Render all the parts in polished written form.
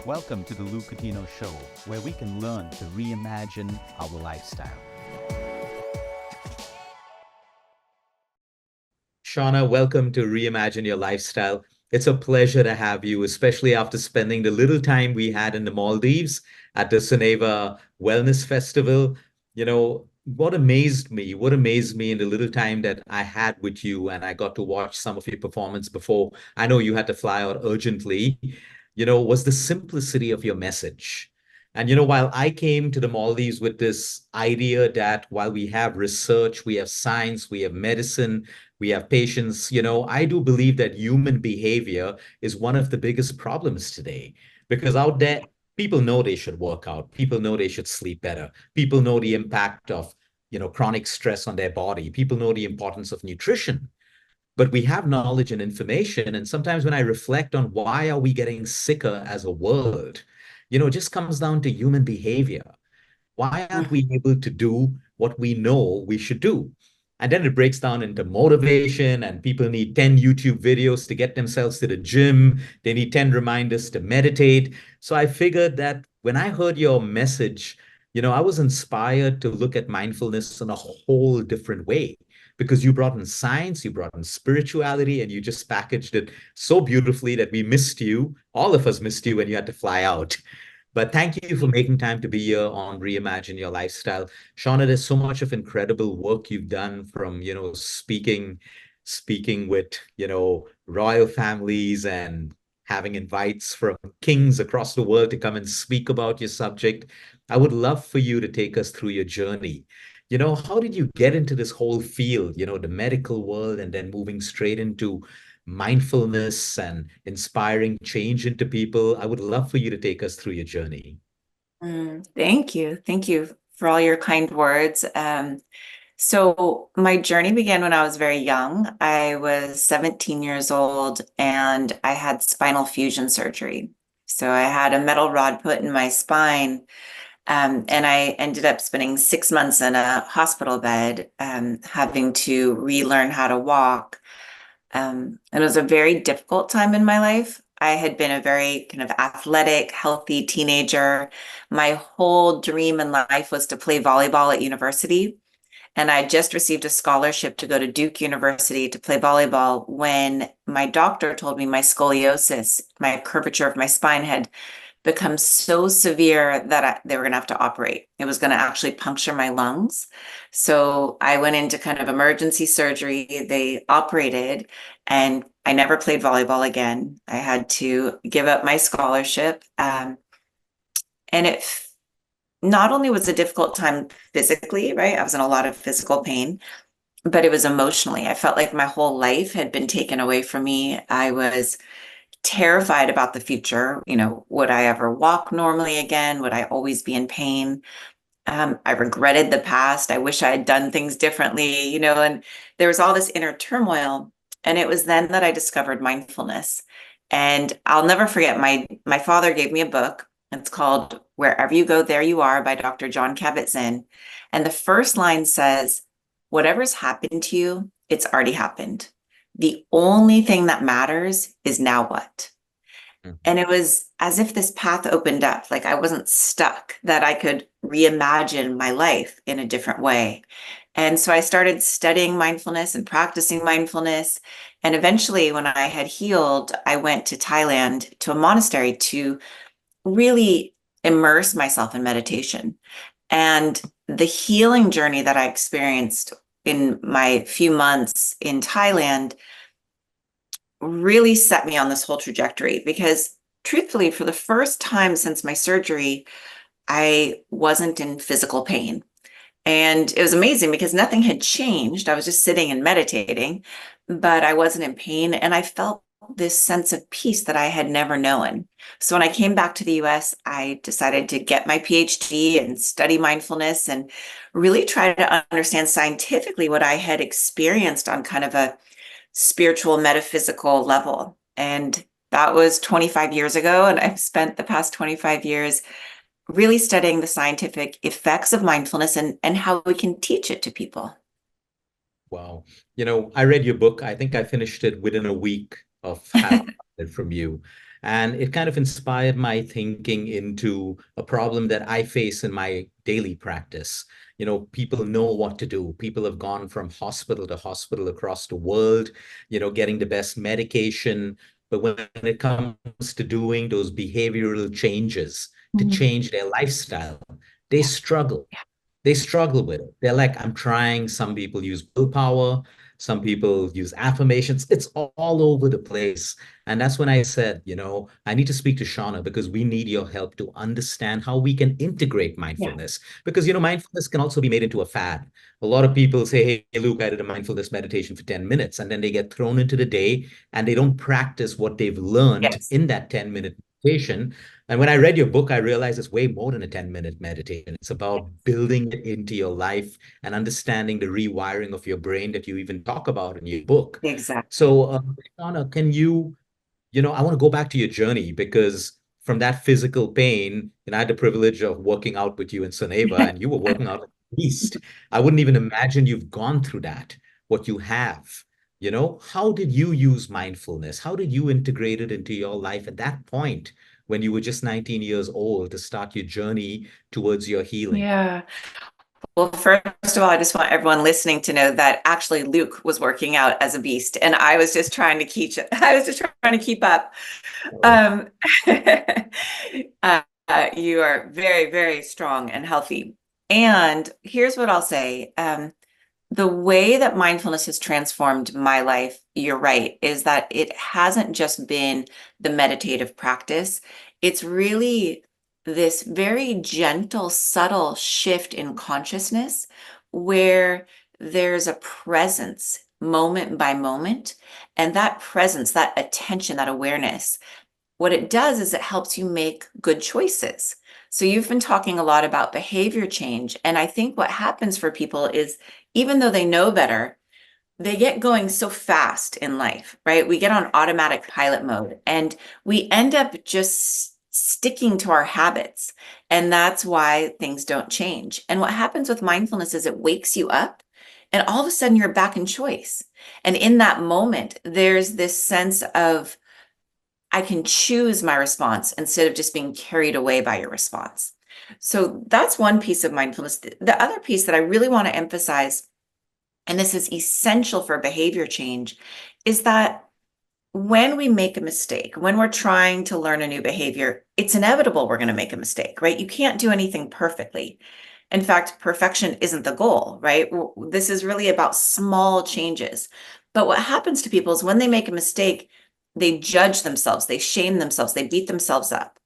Welcome to the Luke Coutinho Show, where we can learn to reimagine our lifestyle. Shauna, welcome to Reimagine Your Lifestyle. It's a pleasure to have you, especially after spending the little time we had in the Maldives at the Soneva Wellness Festival. What amazed me in the little time that I had with you, and I got to watch some of your performance before. I know you had to fly out urgently, was the simplicity of your message. And while I came to the Maldives with this idea that while we have research, we have science, we have medicine, we have patience, I do believe that human behavior is one of the biggest problems today. Because out there, people know they should work out, people know they should sleep better, people know the impact of chronic stress on their body, people know the importance of nutrition. But we have knowledge and information, and sometimes when I reflect on why are we getting sicker as a world, it just comes down to human behavior. Why aren't we able to do what we know we should do? And then it breaks down into motivation, and people need 10 YouTube videos to get themselves to the gym. They need 10 reminders to meditate. So I figured that when I heard your message, I was inspired to look at mindfulness in a whole different way because you brought in science, you brought in spirituality, and you just packaged it so beautifully that we missed you. All of us missed you when you had to fly out. But thank you for making time to be here on Reimagine Your Lifestyle. Shauna, there's so much of incredible work you've done from, speaking with, royal families and having invites from kings across the world to come and speak about your subject. I would love for you to take us through your journey. How did you get into this whole field, the medical world, and then moving straight into mindfulness and inspiring change into people? I would love for you to take us through your journey. Thank you. Thank you for all your kind words. So my journey began when I was very young. I was 17 years old and I had spinal fusion surgery. So I had a metal rod put in my spine, and I ended up spending 6 months in a hospital bed, having to relearn how to walk. And it was a very difficult time in my life. I had been a very kind of athletic, healthy teenager. My whole dream in life was to play volleyball at university. And I just received a scholarship to go to Duke University to play volleyball when my doctor told me my scoliosis, my curvature of my spine, had become so severe that they were going to have to operate. It was going to actually puncture my lungs. So I went into kind of emergency surgery. They operated, and I never played volleyball again. I had to give up my scholarship. And it not only was a difficult time physically, right? I was in a lot of physical pain, but it was emotionally. I felt like my whole life had been taken away from me. I was terrified about the future. Would I ever walk normally again? Would I always be in pain? I regretted the past. I wish I had done things differently, and there was all this inner turmoil. And it was then that I discovered mindfulness. And I'll never forget, my father gave me a book. It's called Wherever You Go, There You Are by Dr. John Kabat-Zinn. And the first line says, whatever's happened to you, it's already happened. The only thing that matters is now what? And it was as if this path opened up, like I wasn't stuck, that I could reimagine my life in a different way. And so I started studying mindfulness and practicing mindfulness. And eventually, when I had healed, I went to Thailand to a monastery to really immerse myself in meditation. And the healing journey that I experienced in my few months in Thailand really set me on this whole trajectory because truthfully, for the first time since my surgery, I wasn't in physical pain. And it was amazing because nothing had changed. I was just sitting and meditating, but I wasn't in pain. And I felt this sense of peace that I had never known. So when I came back to the US, I decided to get my PhD and study mindfulness and really try to understand scientifically what I had experienced on kind of a spiritual, metaphysical level. And that was 25 years ago. And I've spent the past 25 years really studying the scientific effects of mindfulness and how we can teach it to people. Wow. I read your book. I think I finished it within a week of having it from you. And it kind of inspired my thinking into a problem that I face in my daily practice. People know what to do. People have gone from hospital to hospital across the world, getting the best medication. But when it comes to doing those behavioral changes to Mhm. change their lifestyle, they Yeah. struggle. Yeah. They struggle with it. They're like, I'm trying. Some people use willpower. Some people use affirmations. It's all over the place. And that's when I said, I need to speak to Shauna because we need your help to understand how we can integrate Yeah. mindfulness. Because, mindfulness can also be made into a fad. A lot of people say, hey, Luke, I did a mindfulness meditation for 10 minutes. And then they get thrown into the day and they don't practice what they've learned Yes. in that 10-minute meditation. And when I read your book, I realized it's way more than a 10-minute meditation. It's about building it into your life and understanding the rewiring of your brain that you even talk about in your book. Exactly. So, Shauna, can I want to go back to your journey because from that physical pain, and I had the privilege of working out with you in Soneva, and you were working out like a beast. I wouldn't even imagine you've gone through that, what you have. How did you use mindfulness? How did you integrate it into your life at that point when you were just 19 years old to start your journey towards your healing? Yeah. Well, first of all, I just want everyone listening to know that actually Luke was working out as a beast, and I was just trying to I was just trying to keep up. Oh, Um, you are very, very strong and healthy. And here's what I'll say. The way that mindfulness has transformed my life, you're right, is that it hasn't just been the meditative practice. It's really this very gentle, subtle shift in consciousness where there's a presence moment by moment. And that presence, that attention, that awareness, what it does is it helps you make good choices. So you've been talking a lot about behavior change. And I think what happens for people is even though they know better, they get going so fast in life, right? We get on automatic pilot mode and we end up just sticking to our habits. And that's why things don't change. And what happens with mindfulness is it wakes you up and all of a sudden you're back in choice. And in that moment, there's this sense of I can choose my response instead of just being carried away by your response. So that's one piece of mindfulness. The other piece that I really want to emphasize, and this is essential for behavior change, is that when we make a mistake, when we're trying to learn a new behavior, it's inevitable we're going to make a mistake, right? You can't do anything perfectly. In fact, perfection isn't the goal, right? This is really about small changes. But what happens to people is when they make a mistake, they judge themselves, they shame themselves, they beat themselves up.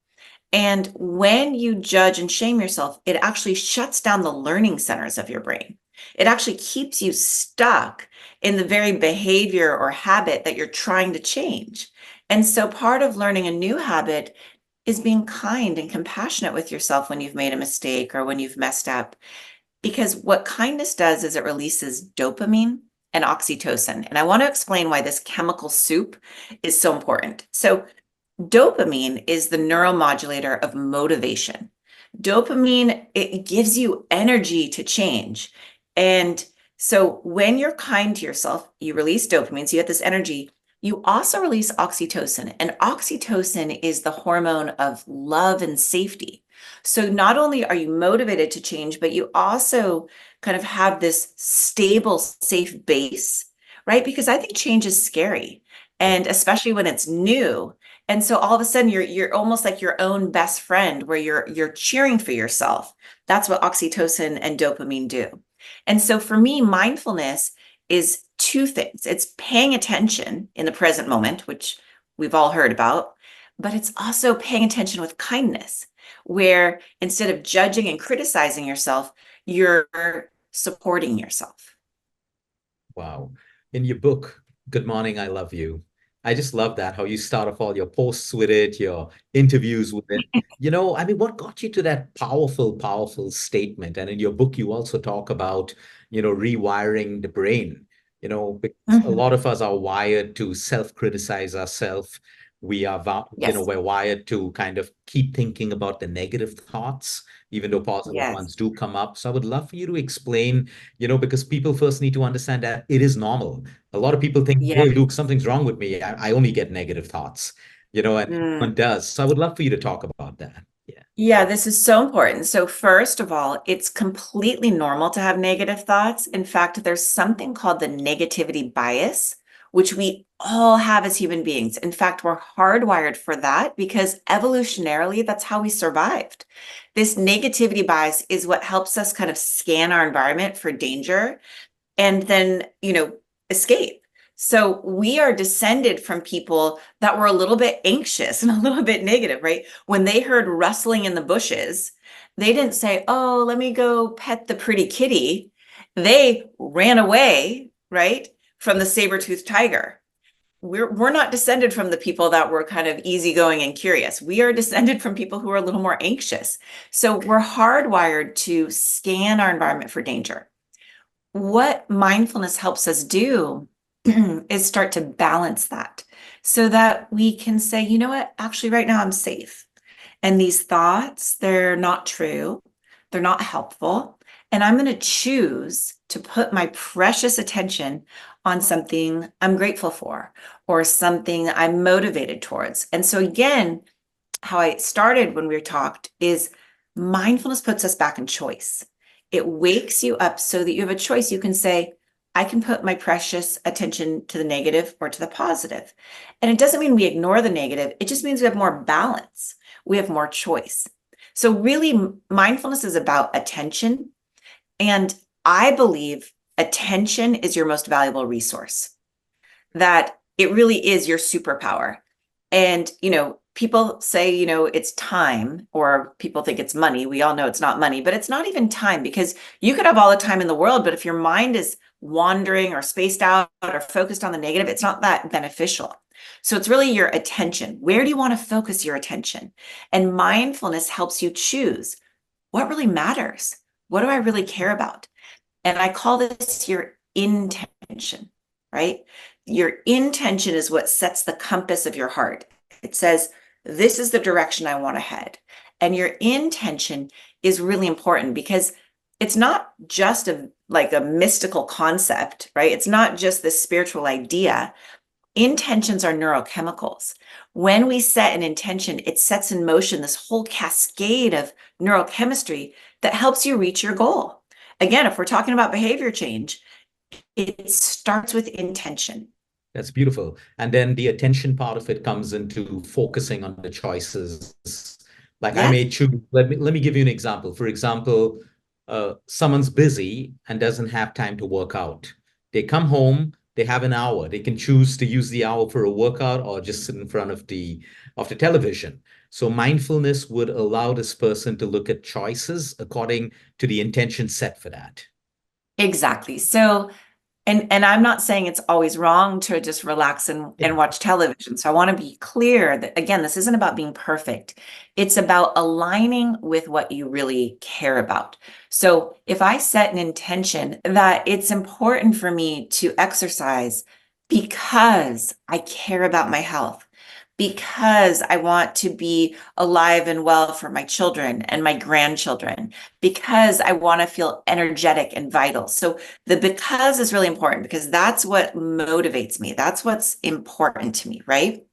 And when you judge and shame yourself, it actually shuts down the learning centers of your brain. It actually keeps you stuck in the very behavior or habit that you're trying to change. And so part of learning a new habit is being kind and compassionate with yourself when you've made a mistake or when you've messed up. Because what kindness does is it releases dopamine and oxytocin. And I want to explain why this chemical soup is so important. So, dopamine is the neuromodulator of motivation. Dopamine, it gives you energy to change. And so when you're kind to yourself, you release dopamine, so you get this energy. You also release oxytocin, and oxytocin is the hormone of love and safety. So not only are you motivated to change, but you also kind of have this stable, safe base, right? Because I think change is scary, and especially when it's new. And so all of a sudden you're almost like your own best friend where you're cheering for yourself. That's what oxytocin and dopamine do. And so for me, mindfulness is two things. It's paying attention in the present moment, which we've all heard about, but it's also paying attention with kindness, where instead of judging and criticizing yourself, you're supporting yourself. wow. In your book, Good Morning, I Love You, I just love that, how you start off all your posts with it, your interviews with it. What got you to that powerful, powerful statement? And in your book, you also talk about, rewiring the brain, because a Mhm. lot of us are wired to self-criticize ourselves. Yes. We're wired to kind of keep thinking about the negative thoughts, even though positive Yes. ones do come up. So I would love for you to explain, because people first need to understand that it is normal. A lot of people think, Yeah. hey, Luke, something's wrong with me. I only get negative thoughts. and one does. So I would love for you to talk about that. Yeah. Yeah, this is so important. So first of all, it's completely normal to have negative thoughts. In fact, there's something called the negativity bias, which we all have as human beings. In fact, we're hardwired for that because evolutionarily, that's how we survived. This negativity bias is what helps us kind of scan our environment for danger and then, escape. So we are descended from people that were a little bit anxious and a little bit negative, right? When they heard rustling in the bushes, they didn't say, "Oh, let me go pet the pretty kitty." They ran away, right, from the saber-toothed tiger. We're not descended from the people that were kind of easygoing and curious. We are descended from people who are a little more anxious. So we're hardwired to scan our environment for danger. What mindfulness helps us do is start to balance that so that we can say, you know what, actually, right now I'm safe. And these thoughts, they're not true, they're not helpful. And I'm going to choose to put my precious attention on something I'm grateful for or something I'm motivated towards. And so, again, how I started when we talked is mindfulness puts us back in choice. It wakes you up so that you have a choice. You can say, I can put my precious attention to the negative or to the positive. And it doesn't mean we ignore the negative. It just means we have more balance. We have more choice. So really, mindfulness is about attention. And I believe attention is your most valuable resource, that it really is your superpower. And, people say, it's time, or people think it's money. We all know it's not money, but it's not even time, because you could have all the time in the world, but if your mind is wandering or spaced out or focused on the negative, it's not that beneficial. So it's really your attention. Where do you want to focus your attention? And mindfulness helps you choose what really matters. What do I really care about? And I call this your intention, right? Your intention is what sets the compass of your heart. It says, this is the direction I want to head. And your intention is really important because it's not just like a mystical concept, right? It's not just this spiritual idea. Intentions are neurochemicals. When we set an intention, it sets in motion this whole cascade of neurochemistry that helps you reach your goal. Again, if we're talking about behavior change, it starts with intention. That's beautiful. And then the attention part of it comes into focusing on the choices. Like I Yes. may choose, let me give you an example. For example, someone's busy and doesn't have time to work out. They come home, they have an hour. They can choose to use the hour for a workout or just sit in front of the television. So mindfulness would allow this person to look at choices according to the intention set for that. Exactly. So, and I'm not saying it's always wrong to just relax and watch television. So I want to be clear that, again, this isn't about being perfect. It's about aligning with what you really care about. So if I set an intention that it's important for me to exercise because I care about my health, because I want to be alive and well for my children and my grandchildren, because I want to feel energetic and vital. So the because is really important because that's what motivates me. That's what's important to me, right?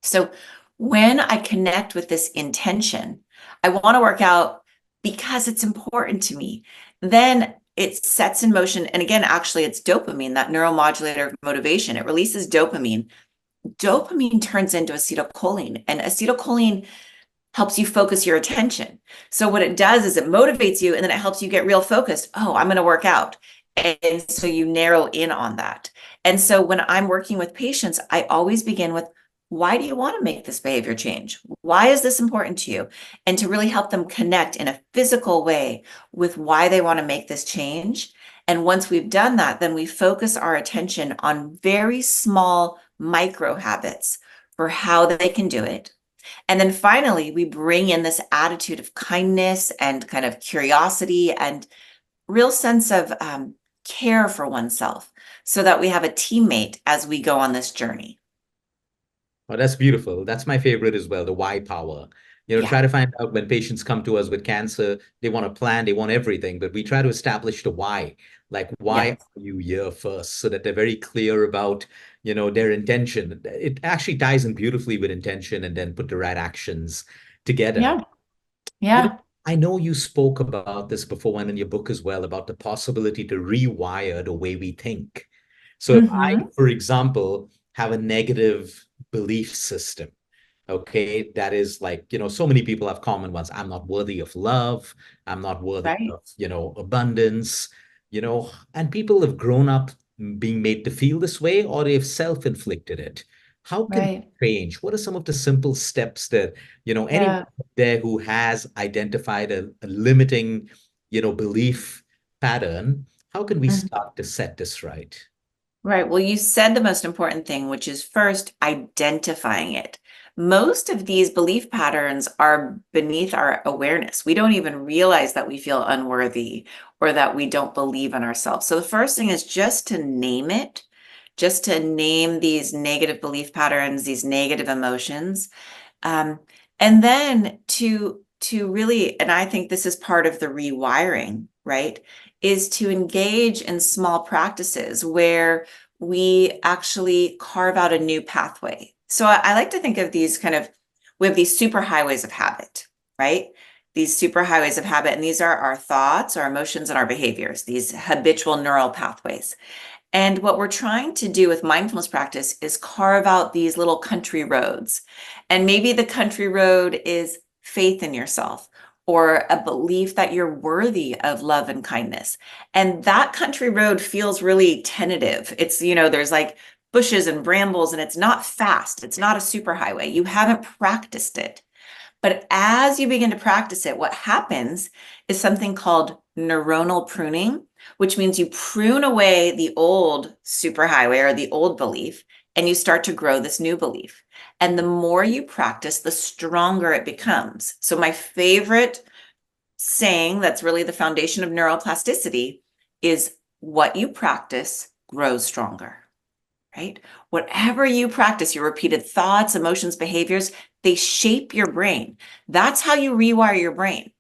So when I connect with this intention, I want to work out because it's important to me. Then it sets in motion. And again, actually, it's dopamine, that neuromodulator of motivation. It releases dopamine. Dopamine turns into acetylcholine, and acetylcholine helps you focus your attention. So what it does is it motivates you, and then it helps you get real focused. Oh, I'm going to work out. And so you narrow in on that. And so when I'm working with patients, I always begin with, why do you want to make this behavior change? Why is this important to you? And to really help them connect in a physical way with why they want to make this change. And once we've done that, then we focus our attention on very small micro habits for how they can do it. And then finally, we bring in this attitude of kindness and kind of curiosity and real sense of care for oneself so that we have a teammate as we go on this journey. Oh, that's beautiful. That's my favorite as well, the why power. Try Yeah. to find out when patients come to us with cancer, they want a plan, they want everything, but we try to establish the why. Like, why Yeah. are you here first? So that they're very clear about, their intention. It actually ties in beautifully with intention and then put the right actions together. Yeah. You know, Yeah. I know you spoke about this before and in your book as well about the possibility to rewire the way we think. So if I, Mm-hmm. for example, have a negative belief system, okay, that is like, so many people have common ones. I'm not worthy of love. I'm not worthy Right. of, abundance, and people have grown up being made to feel this way or they've self-inflicted it. How can Right. we change? What are some of the simple steps that, anyone Yeah. there who has identified a limiting, belief pattern, how can we Mhm. start to set this right? Right. Well, you said the most important thing, which is first identifying it. Most of these belief patterns are beneath our awareness. We don't even realize that we feel unworthy or that we don't believe in ourselves. So the first thing is just to name it, just to name these negative belief patterns, these negative emotions. Um, and then to really, and I think this is part of the rewiring, right, is to engage in small practices where we actually carve out a new pathway. So I like to think of these we have these super highways of habit, right? These super highways of habit, and these are our thoughts, our emotions, and our behaviors, these habitual neural pathways. And what we're trying to do with mindfulness practice is carve out these little country roads. And maybe the country road is faith in yourself or a belief that you're worthy of love and kindness. And that country road feels really tentative. It's, there's like bushes and brambles and it's not fast. It's not a super highway. You haven't practiced it. But as you begin to practice it, what happens is something called neuronal pruning, which means you prune away the old superhighway or the old belief, and you start to grow this new belief. And the more you practice, the stronger it becomes. So, my favorite saying that's really the foundation of neuroplasticity is what you practice grows stronger. Right? Whatever you practice, your repeated thoughts, emotions, behaviors, they shape your brain. That's how you rewire your brain.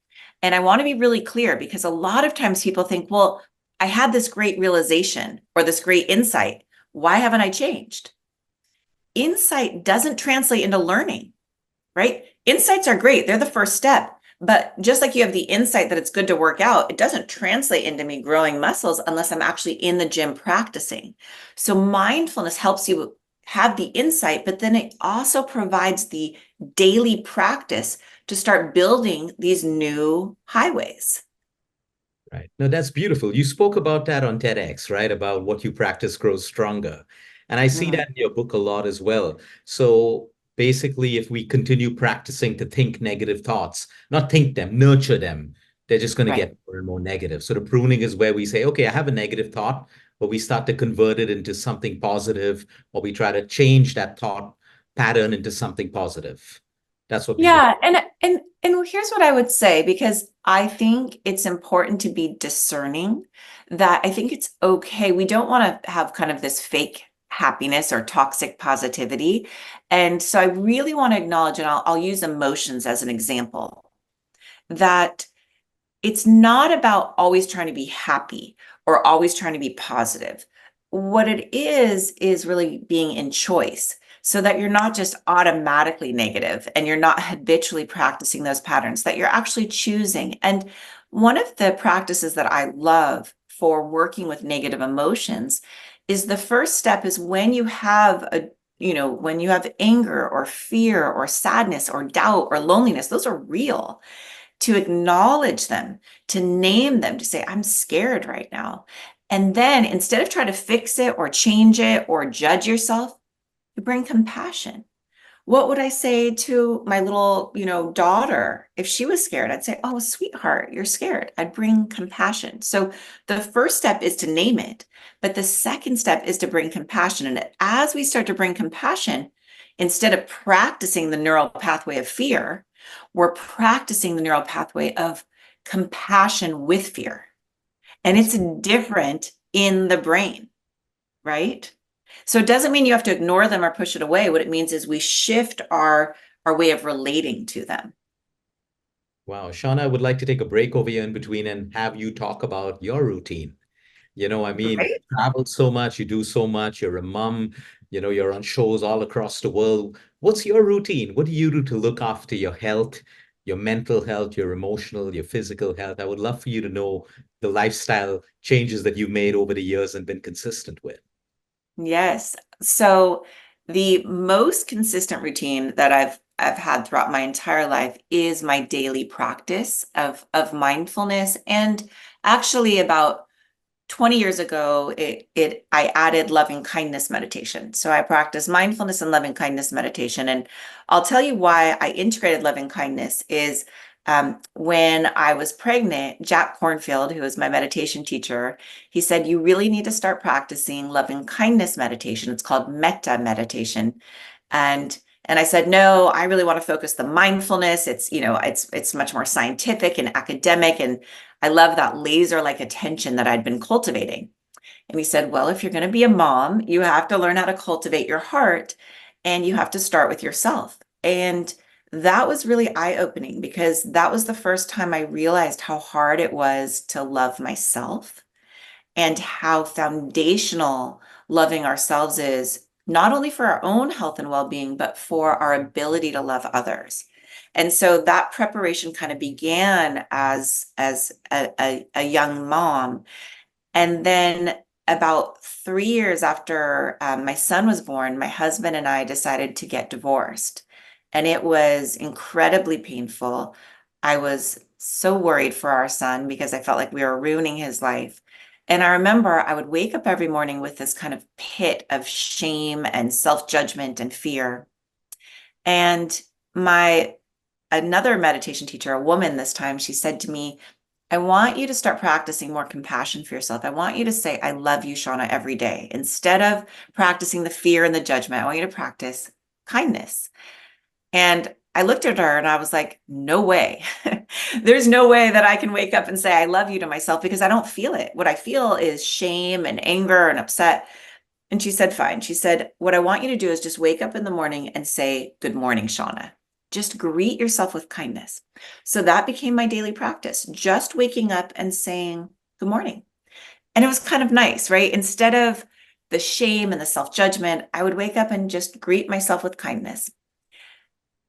And I want to be really clear because a lot of times people think, well, I had this great realization or this great insight. Why haven't I changed? Insight doesn't translate into learning, right? Insights are great. They're the first step. But just like you have the insight that it's good to work out, it doesn't translate into me growing muscles unless I'm actually in the gym practicing. So mindfulness helps you have the insight, but then it also provides the daily practice to start building these new highways. Right. No, that's beautiful. You spoke about that on TEDx, right? About what you practice grows stronger. And I see Mm, that in your book a lot as well. So basically, if we continue practicing to think negative thoughts, not think them, nurture them, they're just going to right. get more and more negative. So the pruning is where we say, okay, I have a negative thought, but we start to convert it into something positive, or we try to change that thought pattern into something positive. That's what we do. Yeah, and here's what I would say because I think it's important to be discerning that I think it's okay. We don't want to have kind of this fake happiness or toxic positivity. And so I really want to acknowledge, and I'll use emotions as an example, that it's not about always trying to be happy or always trying to be positive. What it is really being in choice so that you're not just automatically negative and you're not habitually practicing those patterns, that you're actually choosing. And one of the practices that I love for working with negative emotions is the first step is when you have when you have anger or fear or sadness or doubt or loneliness, those are real, to acknowledge them, to name them, to say, I'm scared right now. And then instead of trying to fix it or change it or judge yourself, you bring compassion. What would I say to my little, daughter if she was scared? I'd say, "Oh, sweetheart, you're scared." I'd bring compassion. So the first step is to name it, but the second step is to bring compassion. And as we start to bring compassion, instead of practicing the neural pathway of fear, we're practicing the neural pathway of compassion with fear. And That's it's different in the brain, right? So it doesn't mean you have to ignore them or push it away. What it means is we shift our way of relating to them. Wow. Shauna, I would like to take a break over here in between and have you talk about your routine. I mean, Right? you travel so much, you do so much, you're a mom, you're on shows all across the world. What's your routine? What do you do to look after your health, your mental health, your emotional, your physical health? I would love for you to know the lifestyle changes that you've made over the years and been consistent with. Yes. So the most consistent routine that I've had throughout my entire life is my daily practice of mindfulness. And actually about 20 years ago, I added loving kindness meditation. So I practice mindfulness and loving kindness meditation. And I'll tell you why I integrated loving kindness is when I was pregnant, Jack Cornfield, who was my meditation teacher, he said, you really need to start practicing loving kindness meditation. It's called metta meditation. And I said, no, I really want to focus the mindfulness. It's much more scientific and academic. And I love that laser-like attention that I'd been cultivating. And he said, well, if you're going to be a mom, you have to learn how to cultivate your heart and you have to start with yourself. And that was really eye-opening because that was the first time I realized how hard it was to love myself and how foundational loving ourselves is, not only for our own health and well-being, but for our ability to love others. And so that preparation kind of began as a young mom. And then about 3 years after my son was born, my husband and I decided to get divorced. And it was incredibly painful. I was so worried for our son because I felt like we were ruining his life. And I remember I would wake up every morning with this kind of pit of shame and self-judgment and fear. And my another meditation teacher, a woman this time, she said to me, I want you to start practicing more compassion for yourself. I want you to say, I love you, Shauna, every day. Instead of practicing the fear and the judgment, I want you to practice kindness. And I looked at her and I was like, no way. There's no way that I can wake up and say, I love you to myself because I don't feel it. What I feel is shame and anger and upset. And she said, fine. She said, what I want you to do is just wake up in the morning and say, good morning, Shauna. Just greet yourself with kindness. So that became my daily practice, just waking up and saying, good morning. And it was kind of nice, right? Instead of the shame and the self-judgment, I would wake up and just greet myself with kindness.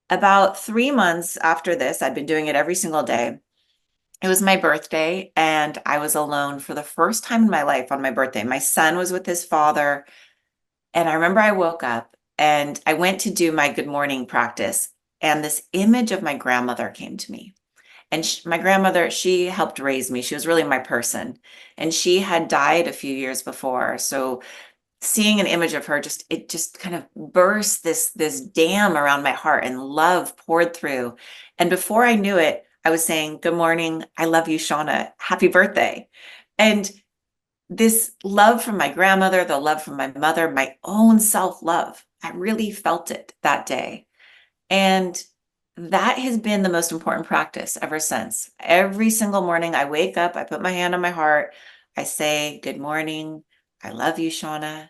About 3 months after this, I'd been doing it every single day. It was my birthday, and I was alone for the first time in my life on my birthday. My son was with his father. And I remember I woke up and I went to do my good morning practice, and this image of my grandmother came to me. And my grandmother, she helped raise me. She was really my person. And she had died a few years before. So seeing an image of her, it just kind of burst this dam around my heart, and love poured through. And before I knew it, I was saying, good morning. I love you, Shauna. Happy birthday. And this love from my grandmother, the love from my mother, my own self-love, I really felt it that day. And that has been the most important practice ever since. Every single morning I wake up, I put my hand on my heart, I say, good morning. I love you, Shauna.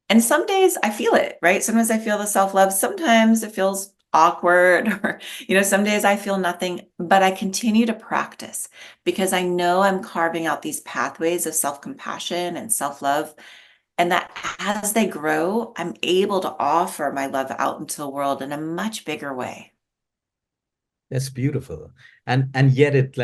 And some days I feel it, right? Sometimes I feel the self-love. Sometimes it feels awkward or, some days I feel nothing, but I continue to practice because I know I'm carving out these pathways of self-compassion and self-love. And that as they grow, I'm able to offer my love out into the world in a much bigger way. That's beautiful. And yet it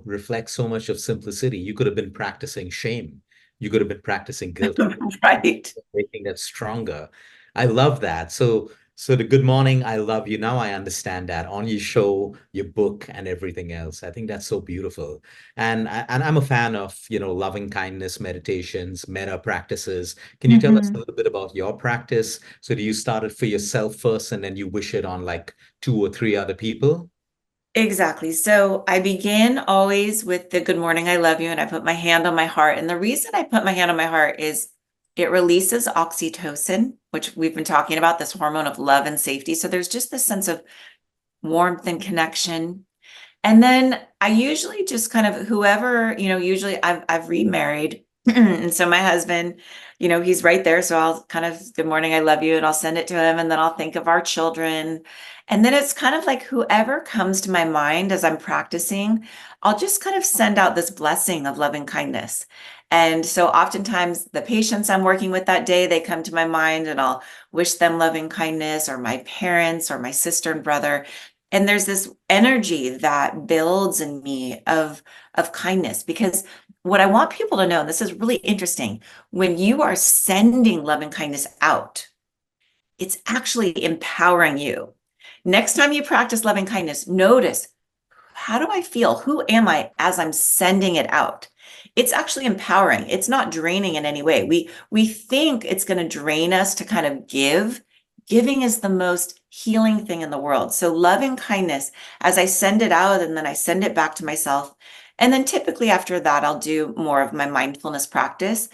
reflects so much of simplicity. You could have been practicing shame. You could have been practicing guilt, Right. making that stronger. I love that. So the good morning, I love you. Now I understand that on your show, your book, and everything else. I think that's so beautiful. And I'm a fan of, loving kindness meditations, metta practices. Can you tell us a Mhm. little bit about your practice? So do you start it for yourself first and then you wish it on like two or three other people? Exactly. So I begin always with the good morning, I love you, and I put my hand on my heart. And the reason I put my hand on my heart is it releases oxytocin, which we've been talking about, this hormone of love and safety. So there's just this sense of warmth and connection. And then I usually just kind of whoever, usually I've remarried. And so my husband, he's right there. So I'll kind of, good morning, I love you. And I'll send it to him. And then I'll think of our children. And then it's kind of like whoever comes to my mind as I'm practicing, I'll just kind of send out this blessing of loving kindness. And so oftentimes the patients I'm working with that day, they come to my mind and I'll wish them loving kindness, or my parents or my sister and brother. And there's this energy that builds in me of kindness, because what I want people to know, and this is really interesting, when you are sending love and kindness out, it's actually empowering you. Next time you practice loving kindness, notice, how do I feel? Who am I as I'm sending it out? It's actually empowering. It's not draining in any way. We think it's going to drain us to kind of give. Giving is the most healing thing in the world. So loving kindness, as I send it out and then I send it back to myself. And then typically after that, I'll do more of my mindfulness practice.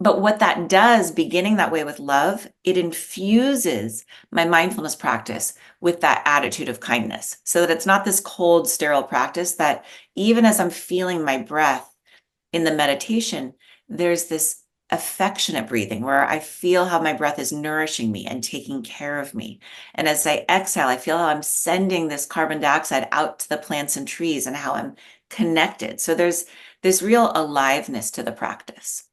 But what that does, beginning that way with love, it infuses my mindfulness practice with that attitude of kindness, so that it's not this cold, sterile practice, that even as I'm feeling my breath in the meditation, there's this affectionate breathing where I feel how my breath is nourishing me and taking care of me. And as I exhale, I feel how I'm sending this carbon dioxide out to the plants and trees and how I'm connected. So there's this real aliveness to the practice.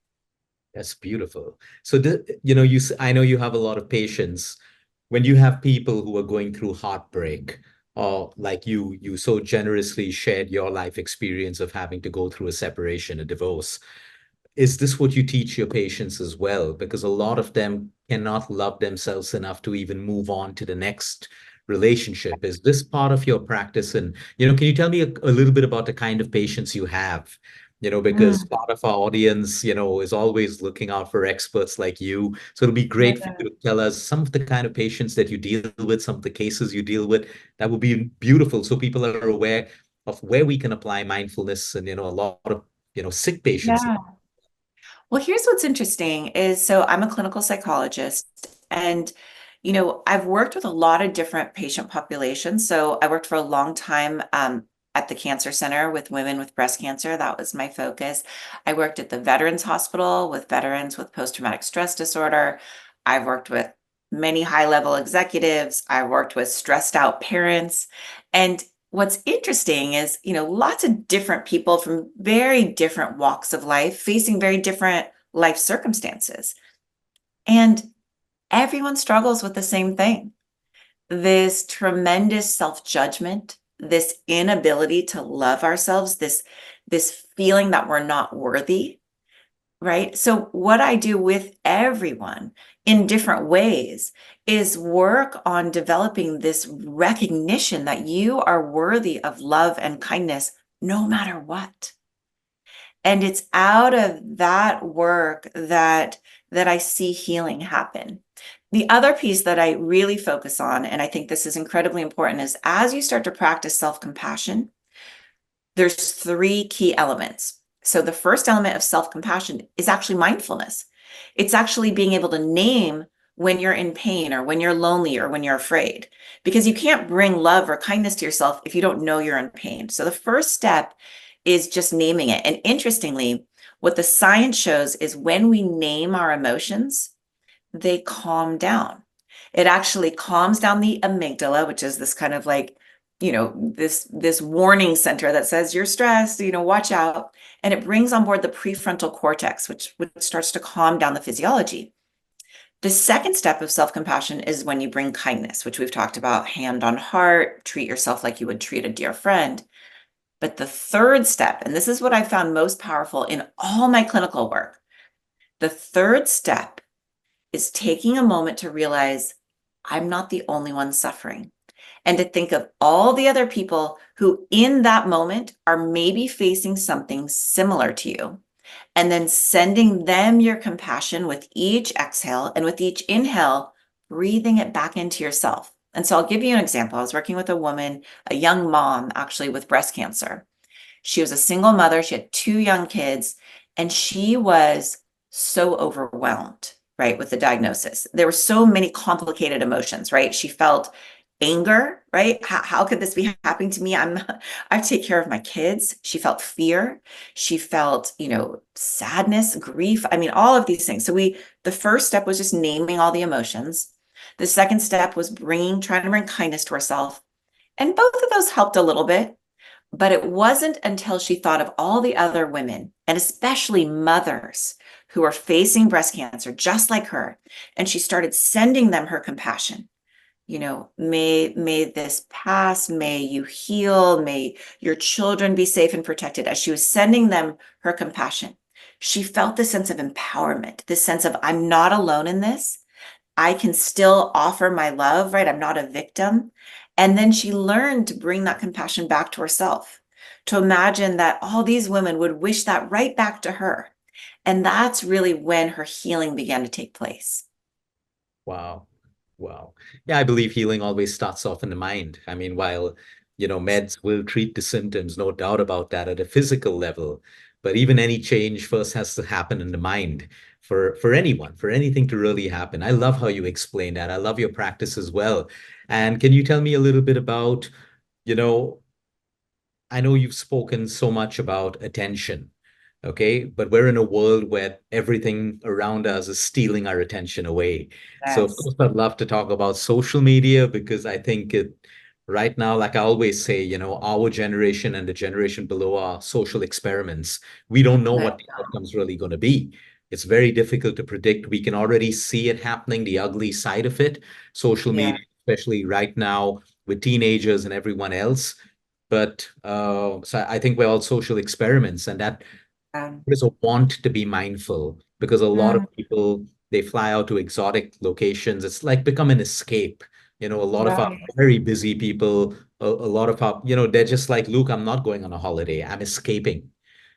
That's beautiful. So, I know you have a lot of patience. When you have people who are going through heartbreak, or like you so generously shared your life experience of having to go through a separation, a divorce, is this what you teach your patients as well? Because a lot of them cannot love themselves enough to even move on to the next relationship. Is this part of your practice? And, can you tell me a little bit about the kind of patients you have? Because Mm, part of our audience, is always looking out for experts like you. So it'll be yeah. great for you to tell us some of the kind of patients that you deal with, some of the cases you deal with. That would be beautiful. So people are aware of where we can apply mindfulness, and, a lot of, sick patients. Yeah. Well, here's what's interesting is, so I'm a clinical psychologist, and I've worked with a lot of different patient populations. So I worked for a long time at the cancer center with women with breast cancer. That was my focus. I worked at the Veterans Hospital with veterans with post-traumatic stress disorder. I've worked with many high-level executives. I've worked with stressed out parents. And what's interesting is, lots of different people from very different walks of life facing very different life circumstances. And everyone struggles with the same thing, this tremendous self-judgment, this inability to love ourselves, this feeling that we're not worthy, right? So what I do with everyone in different ways is work on developing this recognition that you are worthy of love and kindness no matter what. And it's out of that work that I see healing happen. The other piece that I really focus on, and I think this is incredibly important, is as you start to practice self-compassion, there's three key elements. So the first element of self-compassion is actually mindfulness. It's actually being able to name when you're in pain, or when you're lonely, or when you're afraid, because you can't bring love or kindness to yourself if you don't know you're in pain. So the first step is just naming it. And interestingly, what the science shows is when we name our emotions, they calm down. It actually calms down the amygdala, which is this kind of like, this warning center that says you're stressed, watch out. And it brings on board the prefrontal cortex, which starts to calm down the physiology. The second step of self-compassion is when you bring kindness, which we've talked about, hand on heart, treat yourself like you would treat a dear friend. But the third step, and this is what I found most powerful in all my clinical work, the third step is taking a moment to realize I'm not the only one suffering, and to think of all the other people who in that moment are maybe facing something similar to you, and then sending them your compassion with each exhale, and with each inhale, breathing it back into yourself. And so I'll give you an example. I was working with a woman, a young mom, actually, with breast cancer. She was a single mother. She had two young kids, and she was so overwhelmed, right, with the diagnosis. There were so many complicated emotions, right? She felt anger, right? How could this be happening to me? I take care of my kids. She felt fear. She felt, sadness, grief. I mean, all of these things. So the first step was just naming all the emotions. The second step was trying to bring kindness to herself. And both of those helped a little bit. But it wasn't until she thought of all the other women, and especially mothers who are facing breast cancer just like her, and she started sending them her compassion. May this pass, may you heal, may your children be safe and protected. As she was sending them her compassion, she felt this sense of empowerment, this sense of, I'm not alone in this. I can still offer my love, right? I'm not a victim. And then she learned to bring that compassion back to herself, to imagine that all these women would wish that right back to her. And that's really when her healing began to take place. Wow. Wow. Yeah, I believe healing always starts off in the mind. I mean, while, meds will treat the symptoms, no doubt about that at a physical level, but even any change first has to happen in the mind for anyone, for anything to really happen. I love how you explain that. I love your practice as well. And can you tell me a little bit about, you know, I know you've spoken so much about attention, okay? But we're in a world where everything around us is stealing our attention away. So, of Yes. course, I'd love to talk about social media because I think right now, like I always say, our generation and the generation below are social experiments. We don't know Right. what the outcome's really going to be. It's very difficult to predict. We can already see it happening, the ugly side of it, social Yeah. media, especially right now with teenagers and everyone else. But so I think we're all social experiments, and that there's a want to be mindful because a lot of Mm, people they fly out to exotic locations. It's like become an escape. A lot of our right. very busy people, a lot of our, they're just like, Luke, I'm not going on a holiday. I'm escaping.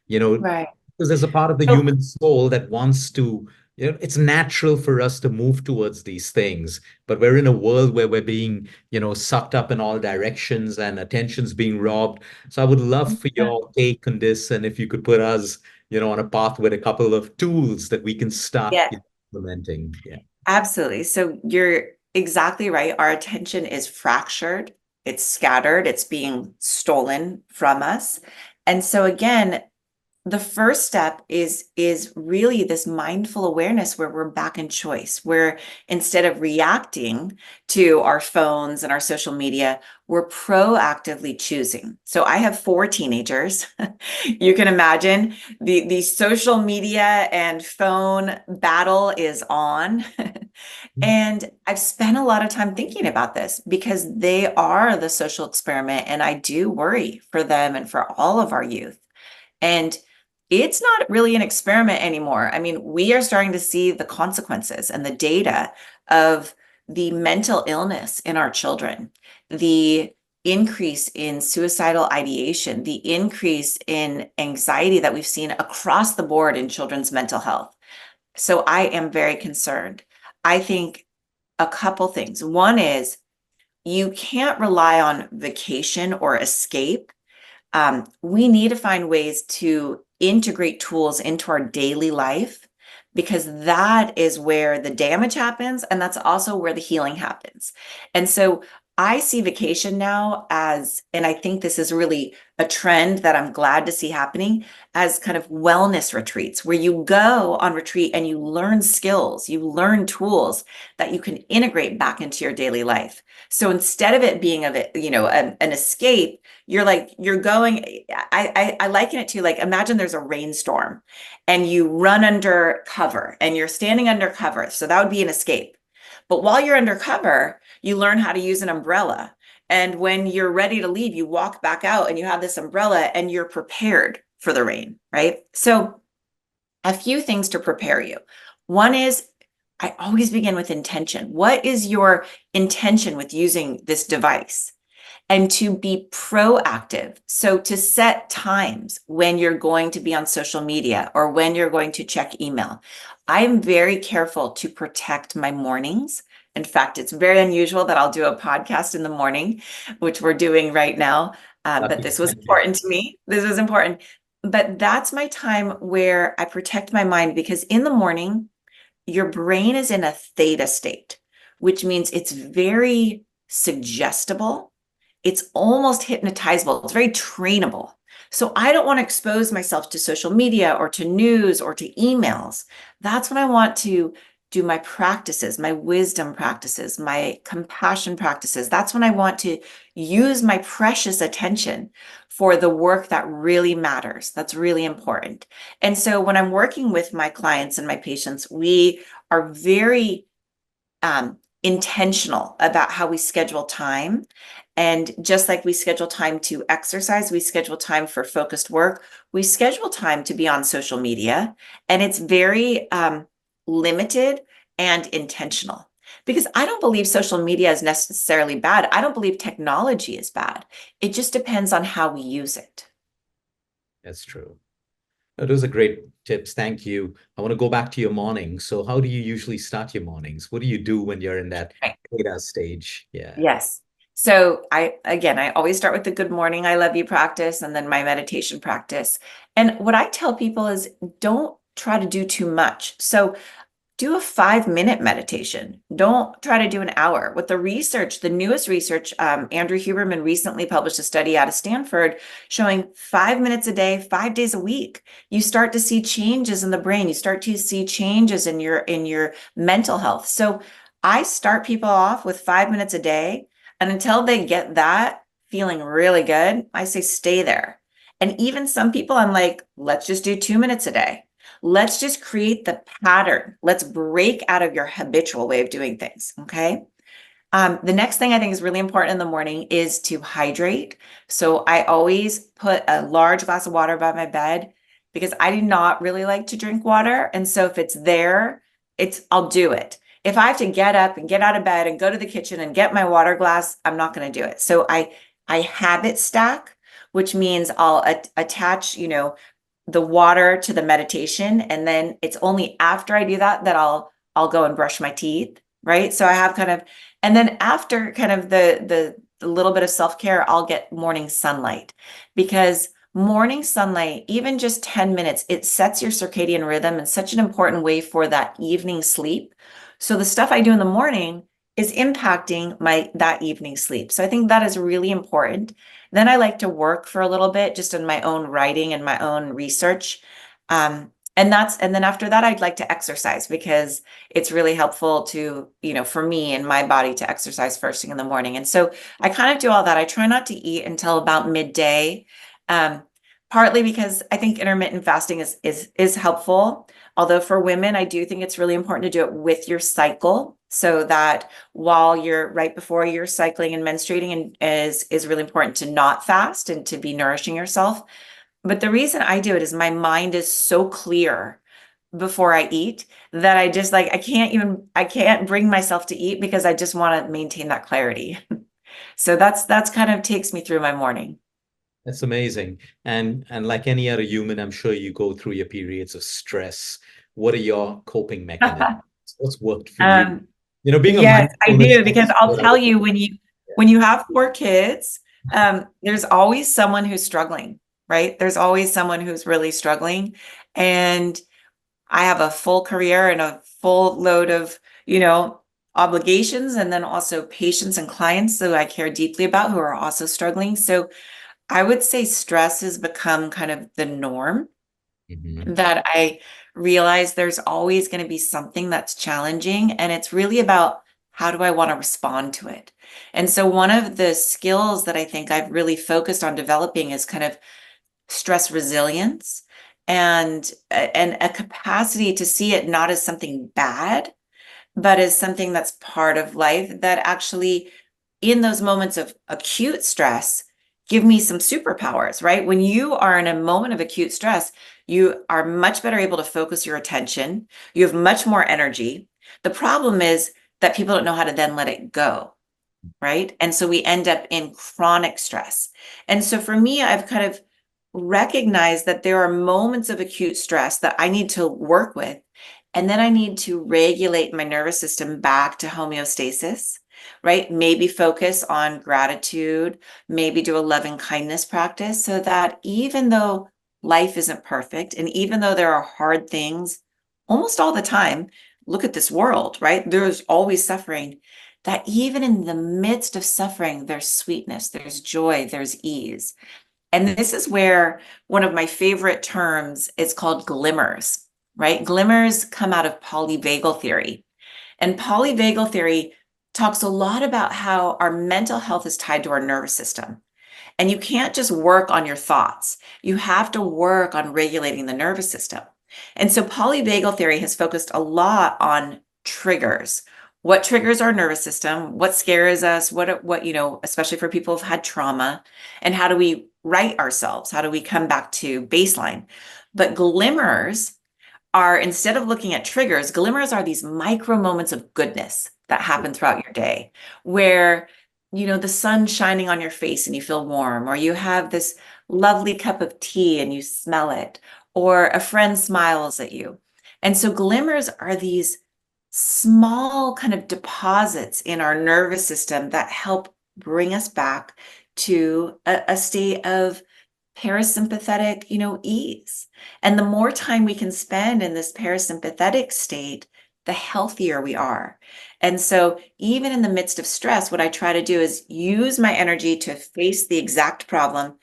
You know, Right. because there's a part of the So, human soul that wants to, it's natural for us to move towards these things, but we're in a world where we're being, sucked up in all directions and attention's being robbed. So I would love for your take on this, and if you could put us, on a path with a couple of tools that we can start yeah, implementing. Yeah. absolutely. So you're exactly right. Our attention is fractured, it's scattered, it's being stolen from us. And so again, the first step is really this mindful awareness where we're back in choice, where instead of reacting to our phones and our social media, we're proactively choosing. So I have 4 teenagers. You can imagine the social media and phone battle is on. And I've spent a lot of time thinking about this because they are the social experiment, and I do worry for them and for all of our youth. And it's not really an experiment anymore. I mean, we are starting to see the consequences and the data of the mental illness in our children, the increase in suicidal ideation, the increase in anxiety that we've seen across the board in children's mental health. So I am very concerned. I think a couple things. One is you can't rely on vacation or escape. We need to find ways to integrate tools into our daily life because that is where the damage happens, and that's also where the healing happens. And so I see vacation now as, and I think this is really a trend that I'm glad to see happening, as kind of wellness retreats where you go on retreat and you learn skills, you learn tools that you can integrate back into your daily life. So instead of it being an escape, you're going, I liken it to, like, imagine there's a rainstorm and you run under cover and you're standing under cover. So that would be an escape. But while you're under cover, you learn how to use an umbrella. And when you're ready to leave, you walk back out and you have this umbrella and you're prepared for the rain, right? So a few things to prepare you. One is, I always begin with intention. What is your intention with using this device? And to be proactive. So to set times when you're going to be on social media or when you're going to check email. I am very careful to protect my mornings. In fact, it's very unusual that I'll do a podcast in the morning, which we're doing right now. But this was Thank you. important to me. This was important. But that's my time where I protect my mind, because in the morning, your brain is in a theta state, which means it's very suggestible. It's almost hypnotizable. It's very trainable. So I don't want to expose myself to social media or to news or to emails. That's when I want to do my practices, my wisdom practices, my compassion practices. That's when I want to use my precious attention for the work that really matters. That's really important. And so when I'm working with my clients and my patients, we are very intentional about how we schedule time. And just like we schedule time to exercise, we schedule time for focused work, we schedule time to be on social media. And it's very limited and intentional. Because I don't believe social media is necessarily bad. I don't believe technology is bad. It just depends on how we use it. That's true. Those are great tips. Thank you. I want to go back to your mornings. So how do you usually start your mornings? What do you do when you're in that Right. theta stage? Yeah. Yes. So I always start with the good morning, I love you practice, and then my meditation practice. And what I tell people is don't try to do too much. So do a 5-minute meditation. Don't try to do an hour. With the research, the newest research, Andrew Huberman recently published a study out of Stanford showing 5 minutes a day, 5 days a week. You start to see changes in the brain. You start to see changes in your mental health. So I start people off with 5 minutes a day, and until they get that feeling really good, I say stay there. And even some people, I'm like, let's just do 2 minutes a day. Let's just create the pattern. Let's break out of your habitual way of doing things. Okay. The next thing I think is really important in the morning is to hydrate. So I always put a large glass of water by my bed because I do not really like to drink water. And so if it's there, I'll do it. If I have to get up and get out of bed and go to the kitchen and get my water glass, I'm not going to do it. So I habit stack, which means I'll attach, the water to the meditation. And then it's only after I do that I'll go and brush my teeth. Right. So I have and then after kind of the little bit of self-care, I'll get morning sunlight, because morning sunlight, even just 10 minutes, it sets your circadian rhythm in such an important way for that evening sleep. So the stuff I do in the morning is impacting that evening sleep. So I think that is really important. Then I like to work for a little bit just in my own writing and my own research. And then after that, I'd like to exercise, because it's really helpful to, for me and my body to exercise first thing in the morning. And so I kind of do all that. I try not to eat until about midday, partly because I think intermittent fasting is helpful. Although for women, I do think it's really important to do it with your cycle, so that while you're right before you're cycling and menstruating, and is really important to not fast and to be nourishing yourself. But the reason I do it is my mind is so clear before I eat that I just I can't bring myself to eat, because I just want to maintain that clarity. So that's kind of takes me through my morning. That's amazing. And like any other human, I'm sure you go through your periods of stress. What are your coping mechanisms? What's worked for you? Being a Yes, I mindfulness do, because I'll expert, tell you, when you have 4 kids, there's always someone who's struggling, right? There's always someone who's really struggling. And I have a full career and a full load of, obligations, and then also patients and clients that I care deeply about who are also struggling. So I would say stress has become kind of the norm, Mhm. that I realize there's always going to be something that's challenging, and it's really about how do I want to respond to it. And so one of the skills that I think I've really focused on developing is kind of stress resilience, and a capacity to see it not as something bad, but as something that's part of life, that actually in those moments of acute stress give me some superpowers, right? When you are in a moment of acute stress, you are much better able to focus your attention. You have much more energy. The problem is that people don't know how to then let it go, right? And so we end up in chronic stress. And so for me, I've kind of recognized that there are moments of acute stress that I need to work with. And then I need to regulate my nervous system back to homeostasis, right? Maybe focus on gratitude, maybe do a loving kindness practice, so that even though life isn't perfect, and even though there are hard things almost all the time, look at this world, right? There's always suffering. that even in the midst of suffering, there's sweetness, there's joy, there's ease. And this is where one of my favorite terms is called glimmers, right? Glimmers come out of polyvagal theory. And polyvagal theory talks a lot about how our mental health is tied to our nervous system. And you can't just work on your thoughts. You have to work on regulating the nervous system. And so polyvagal theory has focused a lot on triggers. What triggers our nervous system? What scares us? What, especially for people who've had trauma, and how do we right ourselves? How do we come back to baseline? But glimmers are, instead of looking at triggers, glimmers are these micro moments of goodness that happen throughout your day where, the sun's shining on your face and you feel warm, or you have this lovely cup of tea and you smell it, or a friend smiles at you. And so glimmers are these small kind of deposits in our nervous system that help bring us back to a state of parasympathetic, ease. And the more time we can spend in this parasympathetic state, the healthier we are. And so even in the midst of stress, what I try to do is use my energy to face the exact problem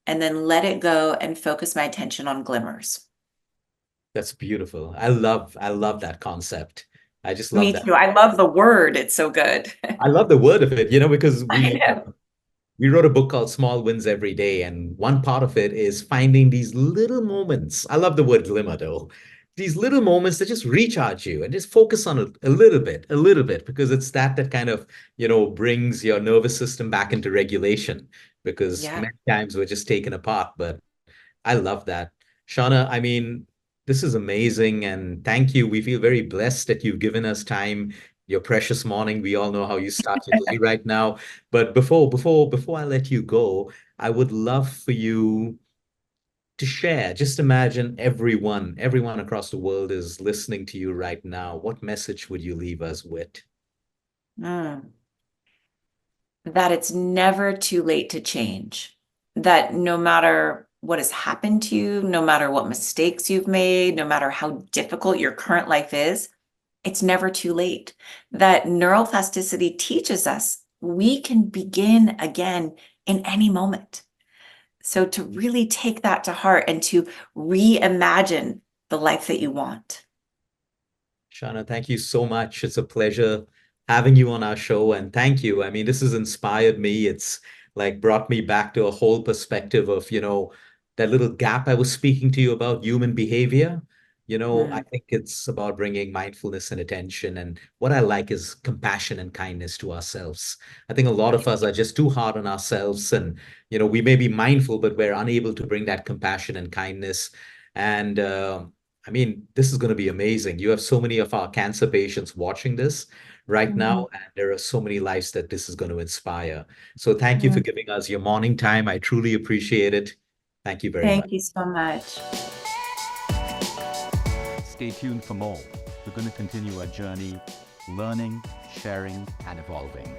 and then let it go and focus my attention on glimmers. That's beautiful. I love that concept. I just love Me that. too. I love the word. It's so good. I love the word of it, because I know. we wrote a book called Small Wins Every Day, and one part of it is finding these little moments. I love the word glimmer, though. These little moments that just recharge you and just focus on it a little bit, because it's that kind of, brings your nervous system back into regulation, because Yeah. many times we're just taken apart. But I love that. Shauna, I mean, this is amazing, and thank you. We feel very blessed that you've given us time, your precious morning. We all know how you start your day right now. But before I let you go, I would love for you to share. Just imagine everyone across the world is listening to you right now. What message would you leave us with? Mm. That it's never too late to change. That no matter what has happened to you, no matter what mistakes you've made, no matter how difficult your current life is, it's never too late. That neuroplasticity teaches us we can begin again in any moment. So to really take that to heart and to reimagine the life that you want. Shauna, thank you so much. It's a pleasure having you on our show. And thank you. I mean, this has inspired me. It's like brought me back to a whole perspective of, that little gap I was speaking to you about, human behavior. I Mm. think it's about bringing mindfulness and attention. And what I like is compassion and kindness to ourselves. I think a lot of us are just too hard on ourselves. And, we may be mindful, but we're unable to bring that compassion and kindness. And, I mean, this is going to be amazing. You have so many of our cancer patients watching this right Mhm. now, and there are so many lives that this is going to inspire. So thank you for Mm. giving us your morning time. I truly appreciate it. Thank you very much. Thank you so much. Stay tuned for more. We're going to continue our journey, learning, sharing, and evolving.